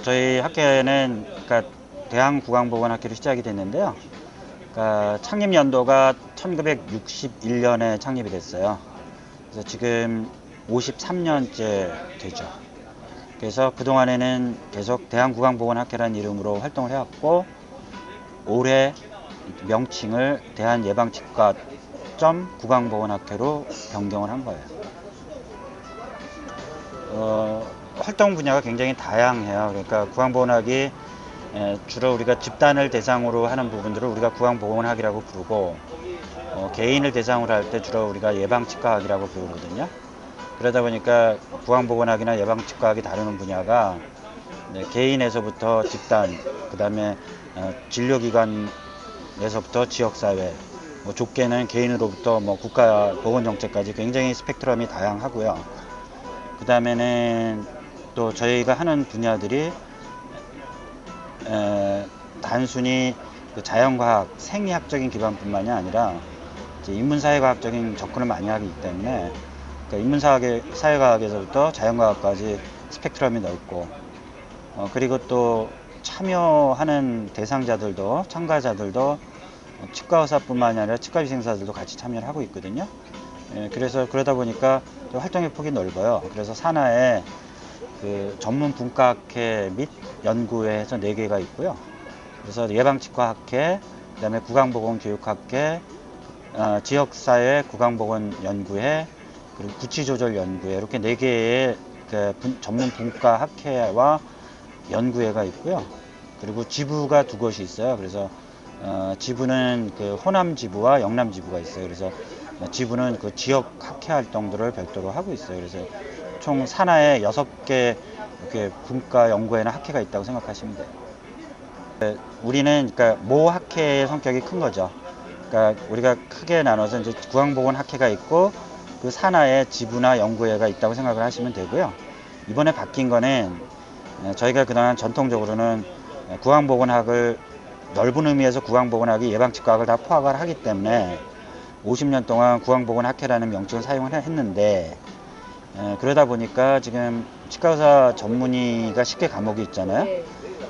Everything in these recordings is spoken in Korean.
저희 학교는 대한국악보건학교로 시작이 됐는데요. 창립 연도가 1961년에 창립이 됐어요. 그래서 지금 53년째 되죠. 그래서 그동안에는 계속 대한국악보건학교라는 이름으로 활동을 해왔고, 올해 명칭을 대한예방치과.국악보건학교로 변경을 한 거예요. 활동 분야가 굉장히 다양해요. 그러니까 국악보건학이 주로 우리가 집단을 대상으로 하는 부분들을 우리가 국악보건학이라고 부르고, 개인을 대상으로 할 때 주로 우리가 예방치과학이라고 부르거든요. 그러다 보니까 국악보건학이나 예방치과학이 다루는 분야가 개인에서부터 집단, 그 다음에 진료기관에서부터 지역사회, 좁게는 개인으로부터 국가 보건정책까지 굉장히 스펙트럼이 다양하고요. 그 다음에는 또 저희가 하는 분야들이 단순히 자연과학, 생리학적인 기반뿐만이 아니라 인문사회과학적인 접근을 많이 하기 때문에 인문사회과학에서부터 자연과학까지 스펙트럼이 넓고, 그리고 또 참여하는 대상자들도, 참가자들도 치과의사뿐만이 아니라 치과위생사들도 같이 참여를 하고 있거든요. 그래서 그러다 보니까 활동의 폭이 넓어요. 그래서 산하에 전문 분과학회 및 연구회 해서 4개가 있고요. 그래서 예방치과학회, 그 다음에 국악보건교육학회, 지역사회 국악보건연구회, 그리고 구치조절연구회, 이렇게 4개의 전문 분과학회와 연구회가 있고요. 그리고 지부가 2곳이 있어요. 그래서 지부는 호남 지부와 영남 지부가 있어요. 그래서 지부는 지역 학회 활동들을 별도로 하고 있어요. 그래서 총 산하에 6개 이렇게 분과 연구회나 학회가 있다고 생각하시면 돼요. 우리는 모 학회의 성격이 큰 거죠. 우리가 크게 나눠서 이제 국악보건학회가 있고 그 산하에 지부나 연구회가 있다고 생각을 하시면 되고요. 이번에 바뀐 거는 저희가 그동안 전통적으로는 국악보건학을 넓은 의미에서 국악보건학이 예방치과학을 다 포괄을 하기 때문에 50년 동안 국악보건학회라는 명칭을 사용을 했는데, 그러다 보니까 지금 치과의사 전문의가 10개 과목이 있잖아요.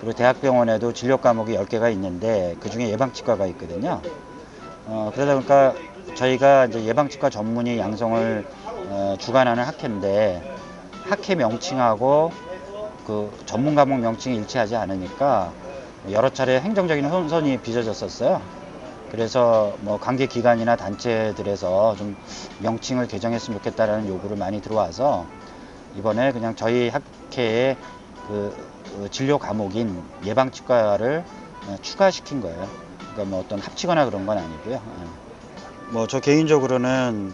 그리고 대학병원에도 진료 과목이 10개가 있는데 그 중에 예방치과가 있거든요. 그러다 보니까 저희가 이제 예방치과 전문의 양성을 주관하는 학회인데, 학회 명칭하고 전문 과목 명칭이 일치하지 않으니까 여러 차례 행정적인 혼선이 빚어졌었어요. 그래서 관계기관이나 단체들에서 좀 명칭을 개정했으면 좋겠다라는 요구를 많이 들어와서 이번에 그냥 저희 학회에 진료 과목인 예방치과를 추가시킨 거예요. 그러니까 어떤 합치거나 그런 건 아니고요. 저 개인적으로는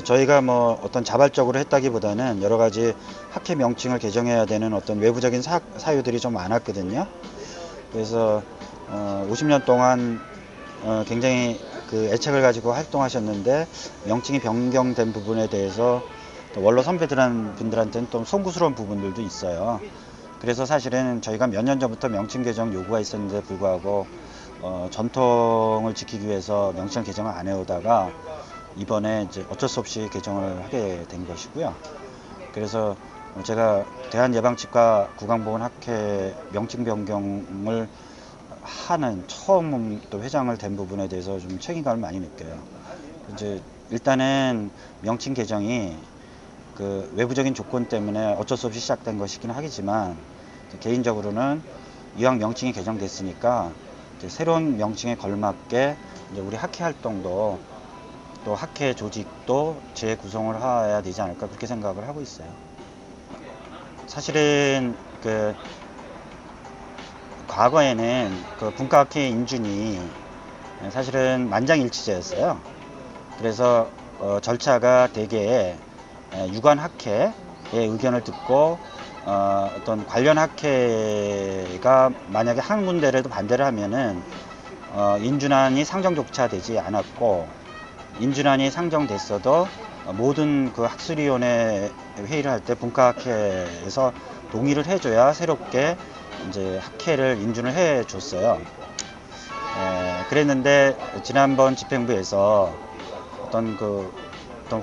저희가 어떤 자발적으로 했다기보다는 여러 가지 학회 명칭을 개정해야 되는 어떤 외부적인 사유들이 좀 많았거든요. 그래서 50년 동안 굉장히 애착을 가지고 활동하셨는데 명칭이 변경된 부분에 대해서 원로 선배분들한테는 좀 송구스러운 부분들도 있어요. 그래서 사실은 저희가 몇 년 전부터 명칭 개정 요구가 있었는데 불구하고 전통을 지키기 위해서 명칭 개정을 안 해오다가 이번에 이제 어쩔 수 없이 개정을 하게 된 것이고요. 그래서 제가 대한예방치과 국악보건학회 명칭 변경을 하는 처음 또 회장을 된 부분에 대해서 좀 책임감을 많이 느껴요. 이제 일단은 명칭 개정이 외부적인 조건 때문에 어쩔 수 없이 시작된 것이긴 하겠지만, 개인적으로는 이왕 명칭이 개정됐으니까 새로운 명칭에 걸맞게 이제 우리 학회 활동도 또 학회 조직도 재구성을 해야 되지 않을까, 그렇게 생각을 하고 있어요. 사실은 과거에는 분과학회 인준이 사실은 만장일치제였어요. 그래서 절차가 대개 유관학회의 의견을 듣고 어떤 관련 학회가 만약에 한 군데라도 반대를 하면은 인준안이 상정조차 되지 않았고, 인준안이 상정됐어도 모든 학술위원회 회의를 할 때 분과학회에서 동의를 해줘야 새롭게 이제 학회를 인준을 해줬어요. 그랬는데 지난번 집행부에서 어떤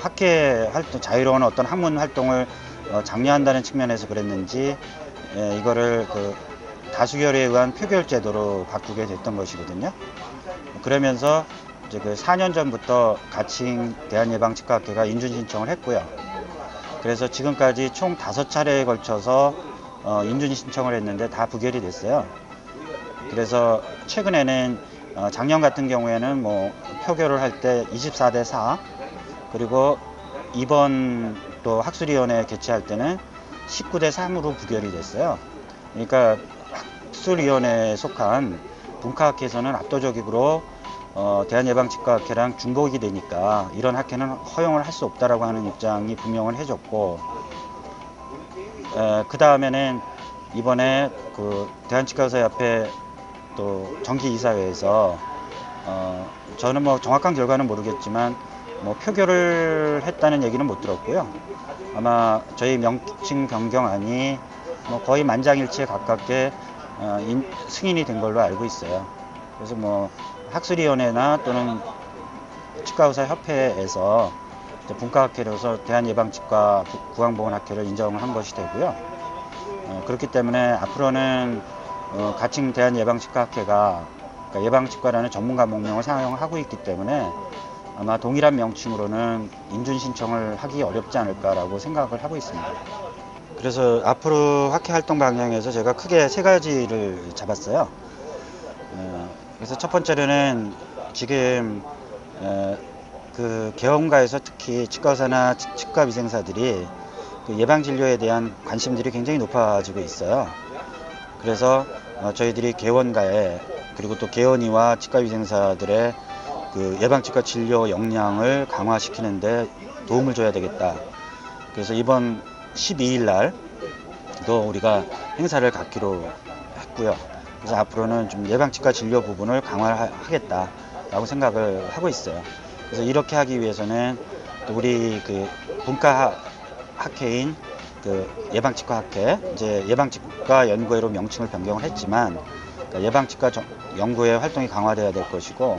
학회 활동, 자유로운 어떤 학문 활동을 장려한다는 측면에서 그랬는지 이거를 그 다수결에 의한 표결 제도로 바꾸게 됐던 것이거든요. 그러면서 이제 그 4년 전부터 가칭 대한예방치과학회가 인준 신청을 했고요. 그래서 지금까지 총 5차례에 걸쳐서 인준 신청을 했는데 다 부결이 됐어요. 그래서 최근에는 작년 같은 경우에는 뭐 표결을 할 때 24대 4, 그리고 이번 또 학술위원회 개최할 때는 19대 3으로 부결이 됐어요. 그러니까 학술위원회에 속한 분과학회에서는 압도적으로 대한예방치과학회랑 중복이 되니까 이런 학회는 허용을 할 수 없다라고 하는 입장이 분명을 해줬고, 그 다음에는 이번에 그 대한치과의사협회 또 정기이사회에서 저는 뭐 정확한 결과는 모르겠지만 뭐 표결을 했다는 얘기는 못 들었고요. 아마 저희 명칭 변경안이 뭐 거의 만장일치에 가깝게 승인이 된 걸로 알고 있어요. 그래서 뭐 학술위원회나 또는 치과의사협회에서 분과학회로서 대한예방치과 구강보건학회를 인정을 한 것이 되고요. 그렇기 때문에 앞으로는 가칭 대한예방치과학회가 그러니까 예방치과라는 전문가 목명을 사용하고 있기 때문에 아마 동일한 명칭으로는 인준 신청을 하기 어렵지 않을까라고 생각을 하고 있습니다. 그래서 앞으로 학회 활동 방향에서 제가 크게 3가지를 잡았어요. 그래서 첫 번째로는 지금 그 개원가에서 특히 치과의사나 치과위생사들이 그 예방진료에 대한 관심들이 굉장히 높아지고 있어요. 그래서 저희들이 개원가에 그리고 또 개원의와 치과위생사들의 그 예방치과 진료 역량을 강화시키는데 도움을 줘야 되겠다. 그래서 이번 12일 날도 우리가 행사를 갖기로 했고요. 그래서 앞으로는 좀 예방치과 진료 부분을 강화하겠다라고 생각을 하고 있어요. 그래서 이렇게 하기 위해서는 또 우리 그 분과학회인 그 예방치과학회, 이제 예방치과 연구회로 명칭을 변경을 했지만 그러니까 예방치과 연구회 활동이 강화되어야 될 것이고,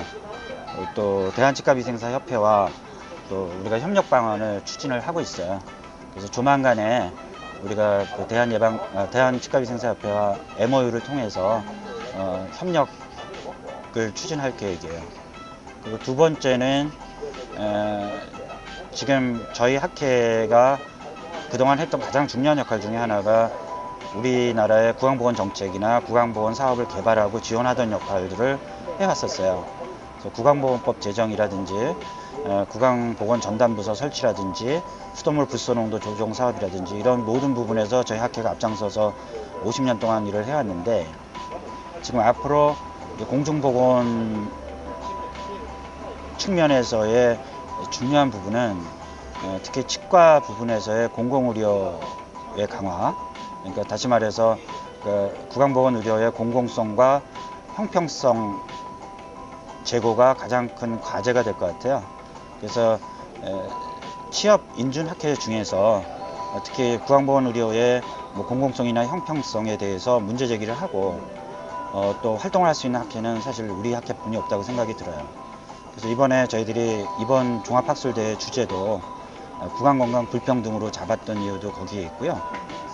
또 대한치과위생사협회와 또 우리가 협력 방안을 추진을 하고 있어요. 그래서 조만간에 우리가 그 대한치과위생사협회와 MOU를 통해서 협력을 추진할 계획이에요. 그리고 두 번째는 지금 저희 학회가 그동안 했던 가장 중요한 역할 중에 하나가 우리나라의 구강보건 정책이나 구강보건 사업을 개발하고 지원하던 역할들을 해왔었어요. 그래서 구강보건법 제정이라든지 구강보건 전담부서 설치라든지 수돗물 불소농도 조정 사업이라든지 이런 모든 부분에서 저희 학회가 앞장서서 50년 동안 일을 해왔는데, 지금 앞으로 공중보건 측면에서의 중요한 부분은 특히 치과 부분에서의 공공의료의 강화, 그러니까 다시 말해서 그 구강보건 의료의 공공성과 형평성 제고가 가장 큰 과제가 될 것 같아요. 그래서 취업 인준 학회 중에서 특히 구강보건 의료의 뭐 공공성이나 형평성에 대해서 문제 제기를 하고 또 활동을 할 수 있는 학회는 사실 우리 학회뿐이 없다고 생각이 들어요. 그래서 이번에 저희들이 이번 종합학술대회 주제도 구강건강 불평등으로 잡았던 이유도 거기에 있고요.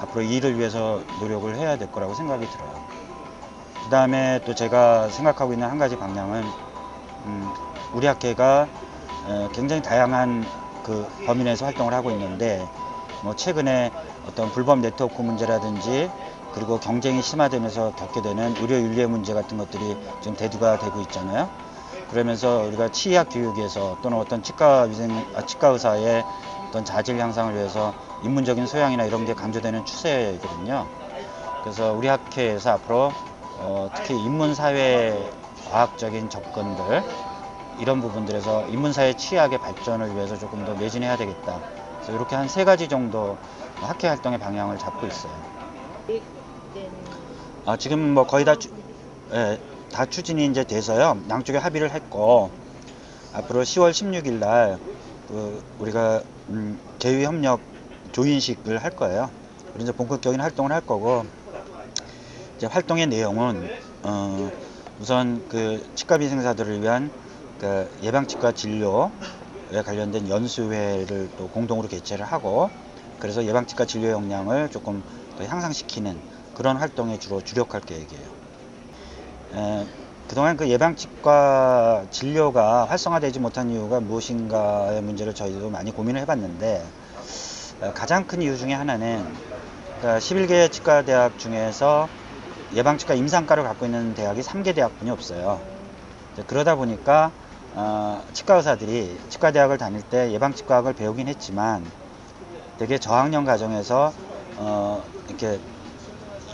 앞으로 이 일을 위해서 노력을 해야 될 거라고 생각이 들어요. 그 다음에 또 제가 생각하고 있는 한 가지 방향은 우리 학회가 굉장히 다양한 그 범위 내에서 활동을 하고 있는데, 뭐 최근에 어떤 불법 네트워크 문제라든지 그리고 경쟁이 심화되면서 겪게 되는 의료 윤리의 문제 같은 것들이 지금 대두가 되고 있잖아요. 그러면서 우리가 치의학 교육에서 또는 어떤 치과의사의 어떤 자질 향상을 위해서 인문적인 소양이나 이런 게 강조되는 추세거든요. 그래서 우리 학회에서 앞으로 특히 인문사회 과학적인 접근들 이런 부분들에서 인문사회 치의학의 발전을 위해서 조금 더 매진해야 되겠다. 그래서 이렇게 한 3가지 정도 학회 활동의 방향을 잡고 있어요. 지금 뭐 거의 다 추진이 이제 돼서요. 양쪽에 합의를 했고, 앞으로 10월 16일 날 우리가 개의 협력 조인식을 할 거예요. 그래서 본격적인 활동을 할 거고, 이제 활동의 내용은 우선 그 치과비생사들을 위한 그 예방치과 진료에 관련된 연수회를 또 공동으로 개최를 하고, 그래서 예방치과 진료 역량을 조금 더 향상시키는 그런 활동에 주로 주력할 계획이에요. 그동안 그 예방치과 진료가 활성화되지 못한 이유가 무엇인가의 문제를 저희도 많이 고민을 해봤는데, 가장 큰 이유 중에 하나는 11개 치과대학 중에서 예방치과 임상과를 갖고 있는 대학이 3개 대학뿐이 없어요. 그러다 보니까 치과 의사들이 치과대학을 다닐 때 예방치과학을 배우긴 했지만 되게 저학년 과정에서 이렇게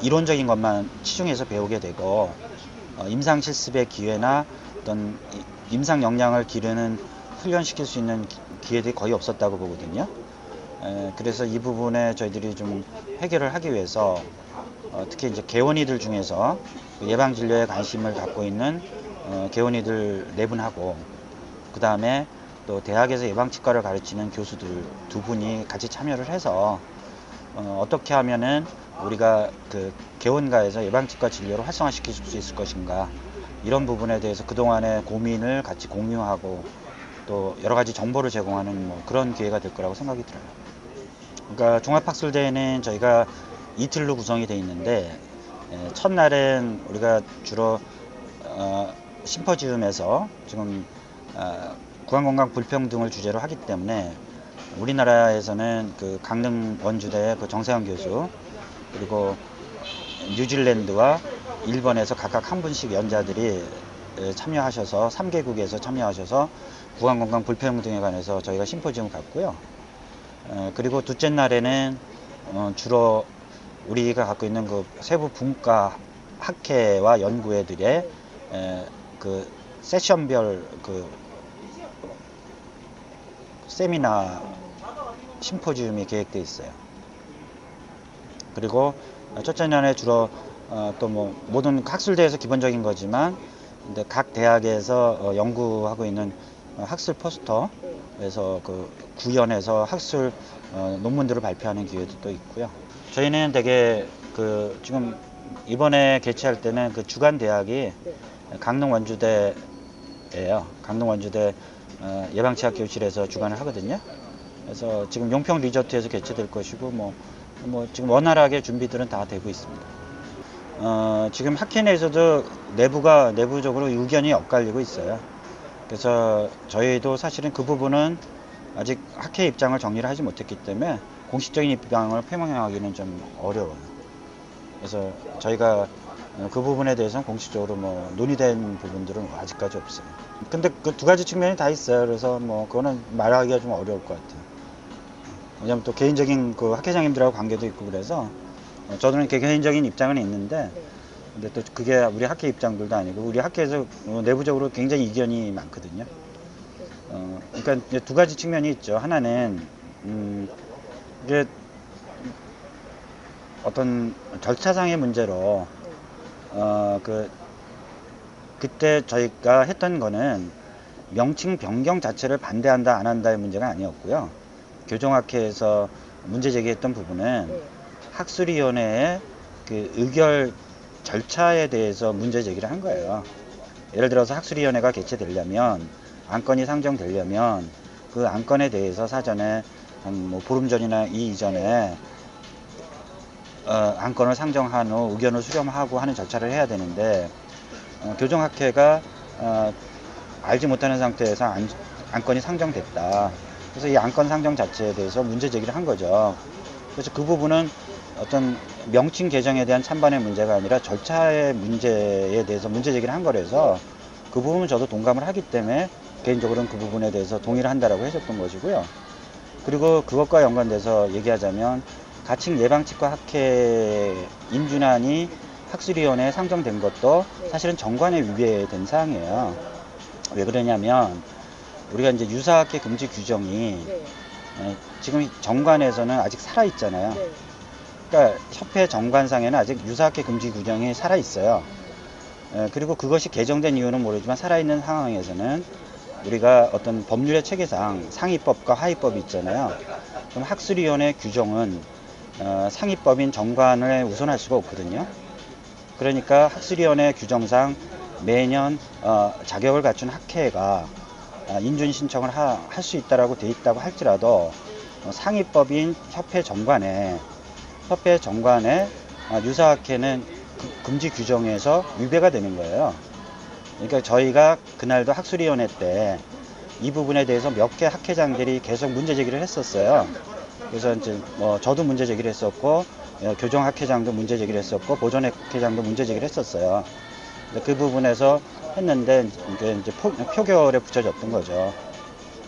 이론적인 것만 치중해서 배우게 되고 임상 실습의 기회나 어떤 임상 역량을 기르는 훈련시킬 수 있는 기회들이 거의 없었다고 보거든요. 그래서 이 부분에 저희들이 좀 해결을 하기 위해서 특히 이제 개원이들 중에서 예방 진료에 관심을 갖고 있는 개원이들 4분하고, 그 다음에 또 대학에서 예방치과를 가르치는 교수들 2분이 같이 참여를 해서 어떻게 하면은 우리가 그 개원가에서 예방치과 진료를 활성화시킬 수 있을 것인가, 이런 부분에 대해서 그동안의 고민을 같이 공유하고 또 여러 가지 정보를 제공하는 뭐 그런 기회가 될 거라고 생각이 들어요. 그러니까 종합학술대회는 저희가 이틀로 구성이 되어 있는데, 첫날은 우리가 주로 심포지움에서 지금 구강건강 불평등을 주제로 하기 때문에 우리나라에서는 그 강릉 원주대 그 정세환 교수, 그리고 뉴질랜드와 일본에서 각각 한 분씩 연자들이 참여하셔서 3개국에서 참여하셔서 구강건강 불평등에 관해서 저희가 심포지움을 갖고요. 그리고 둘째 날에는 주로 우리가 갖고 있는 그 세부 분과 학회와 연구회들의 그 세션별 그 세미나 심포지움이 계획되어 있어요. 그리고 첫째 날에 주로 또 뭐 모든 학술대에서 기본적인 거지만 근데 각 대학에서 연구하고 있는 학술 포스터에서 그 구연에서 학술 논문들을 발표하는 기회도 또 있고요. 저희는 되게 그 지금 이번에 개최할 때는 그 주간 대학이 강릉 원주대예요. 강릉 원주대 예방치학 교실에서 주관을 하거든요. 그래서 지금 용평 리조트에서 개최될 것이고 뭐 지금 원활하게 준비들은 다 되고 있습니다. 지금 학회 내에서도 내부적으로 의견이 엇갈리고 있어요. 그래서 저희도 사실은 그 부분은 아직 학회 입장을 정리를 하지 못했기 때문에 공식적인 입장을 표명하기는 좀 어려워요. 그래서 저희가 그 부분에 대해서는 공식적으로 뭐 논의된 부분들은 아직까지 없어요. 근데 그 2가지 측면이 다 있어요. 그래서 뭐 그거는 말하기가 좀 어려울 것 같아요. 왜냐면 또 개인적인 그 학회장님들하고 관계도 있고 그래서 저도 이렇게 개인적인 입장은 있는데, 근데 또 그게 우리 학회 입장들도 아니고 우리 학회에서 내부적으로 굉장히 이견이 많거든요. 그러니까 이제 2가지 측면이 있죠. 하나는 이게 어떤 절차상의 문제로 그때 저희가 했던 거는 명칭 변경 자체를 반대한다 안 한다의 문제가 아니었고요. 교정학회에서 문제 제기했던 부분은 학술위원회의 그 의결 절차에 대해서 문제 제기를 한 거예요. 예를 들어서 학술위원회가 개최되려면, 안건이 상정되려면 그 안건에 대해서 사전에 한 뭐 보름 전이나 이전에 안건을 상정한 후 의견을 수렴하고 하는 절차를 해야 되는데, 교정학회가 알지 못하는 상태에서 안건이 상정됐다. 그래서 이 안건 상정 자체에 대해서 문제 제기를 한 거죠. 그래서 그 부분은 어떤 명칭 개정에 대한 찬반의 문제가 아니라 절차의 문제에 대해서 문제 제기를 한 거라서 그 부분은 저도 동감을 하기 때문에 개인적으로는 그 부분에 대해서 동의를 한다라고 했었던 것이고요. 그리고 그것과 연관돼서 얘기하자면 가칭 예방치과 학회 인준안이 학술위원회에 상정된 것도 사실은 정관에 위배된 사항이에요. 왜 그러냐면 우리가 이제 유사학회 금지 규정이 지금 정관에서는 아직 살아 있잖아요. 그러니까 협회 정관상에는 아직 유사학회 금지 규정이 살아 있어요. 그리고 그것이 개정된 이유는 모르지만 살아있는 상황에서는 우리가 어떤 법률의 체계상 상위법과 하위법이 있잖아요. 그럼 학술위원회 규정은 상위법인 정관을 우선할 수가 없거든요. 그러니까 학술위원회 규정상 매년 자격을 갖춘 학회가 인준 신청을 할 수 있다라고 돼 있다고 할지라도 상위법인 협회 정관에 유사학회는 금지 규정에서 위배가 되는 거예요. 그러니까 저희가 그날도 학술위원회 때 이 부분에 대해서 몇 개 학회장들이 계속 문제 제기를 했었어요. 그래서 이제 저도 문제 제기를 했었고, 교정 학회장도 문제 제기를 했었고, 보존 학회장도 문제 제기를 했었어요. 그 부분에서 했는데 이제 표결에 붙여졌던 거죠.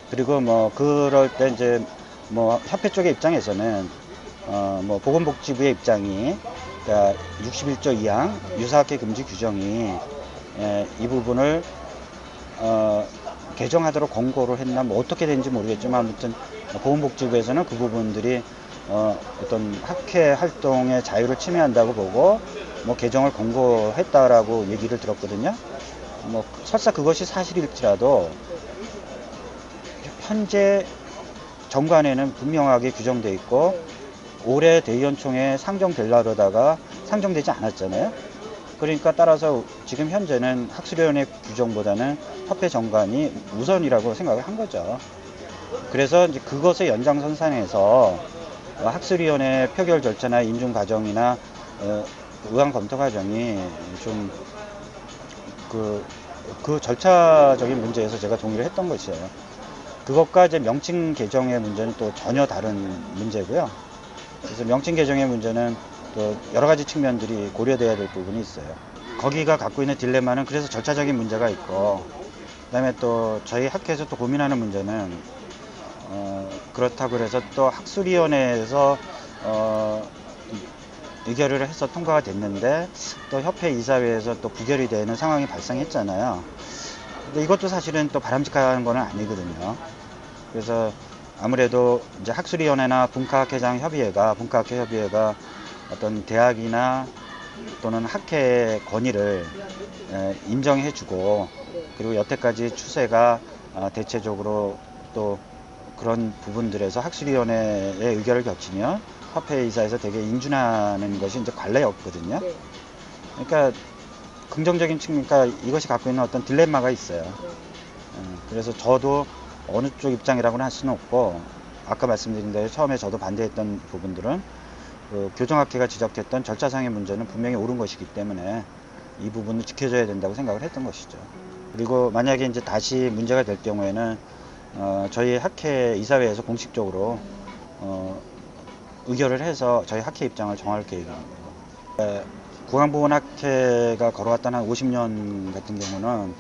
그리고 그럴 때 이제 협회 쪽의 입장에서는 보건복지부의 입장이, 그러니까 61조 2항 유사학회 금지 규정이 이 부분을 개정하도록 권고를 했나 어떻게 된지 모르겠지만, 아무튼 보건복지부에서는 그 부분들이 어떤 학회 활동의 자유를 침해한다고 보고 개정을 권고했다라고 얘기를 들었거든요. 설사 그것이 사실일지라도 현재 정관에는 분명하게 규정되어 있고 올해 대의원총회 상정되려다가 상정되지 않았잖아요. 그러니까 따라서 지금 현재는 학술위원회 규정보다는 협회 정관이 우선이라고 생각을 한 거죠. 그래서 이제 그것의 연장선상에서 학술위원회 표결 절차나 인준 과정이나 의안 검토 과정이 좀 그 절차적인 문제에서 제가 동의를 했던 것이에요. 그것과 이제 명칭 개정의 문제는 또 전혀 다른 문제고요. 그래서 명칭 개정의 문제는 또 여러 가지 측면들이 고려돼야 될 부분이 있어요. 거기가 갖고 있는 딜레마는 그래서 절차적인 문제가 있고, 그다음에 또 저희 학회에서 또 고민하는 문제는 그렇다고 해서 또 학술위원회에서 의결을 해서 통과가 됐는데 또 협회 이사회에서 또 부결이 되는 상황이 발생했잖아요. 근데 이것도 사실은 또 바람직한 건 아니거든요. 그래서 아무래도 이제 학술위원회나 분과학회 협의회가 어떤 대학이나 또는 학회의 권위를 인정해주고, 그리고 여태까지 추세가 대체적으로 또 그런 부분들에서 학술위원회의 의결을 겹치면 협회 이사에서 되게 인준하는 것이 이제 관례였거든요. 네. 그러니까 긍정적인 측면, 그러니까 이것이 갖고 있는 어떤 딜레마가 있어요. 그래서 저도 어느 쪽 입장이라고는 할 수는 없고, 아까 말씀드린 대로 처음에 저도 반대했던 부분들은 교정학회가 지적했던 절차상의 문제는 분명히 옳은 것이기 때문에 이 부분을 지켜줘야 된다고 생각을 했던 것이죠. 그리고 만약에 이제 다시 문제가 될 경우에는 저희 학회 이사회에서 공식적으로 의결을 해서 저희 학회 입장을 정할 계획입니다. 구강보건학회가 걸어왔던 한 50년 같은 경우는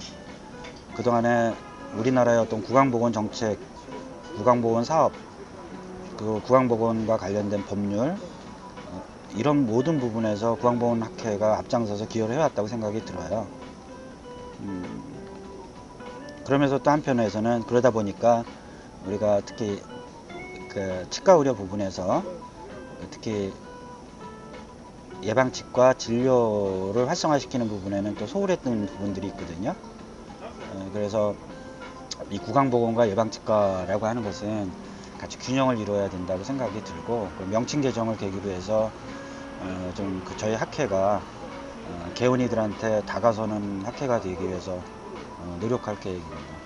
그동안에 우리나라의 어떤 구강보건 정책, 구강보건 사업, 그리고 구강보건과 관련된 법률, 이런 모든 부분에서 구강보건학회가 앞장서서 기여를 해왔다고 생각이 들어요. 그러면서 또 한편에서는 그러다 보니까 우리가 특히 그 치과 의료 부분에서 특히 예방치과 진료를 활성화시키는 부분에는 또 소홀했던 부분들이 있거든요. 그래서 이 구강보건과 예방치과라고 하는 것은 같이 균형을 이루어야 된다고 생각이 들고, 명칭 개정을 계기로 해서 좀 저희 학회가 개원이들한테 다가서는 학회가 되기 위해서 노력할 계획입니다.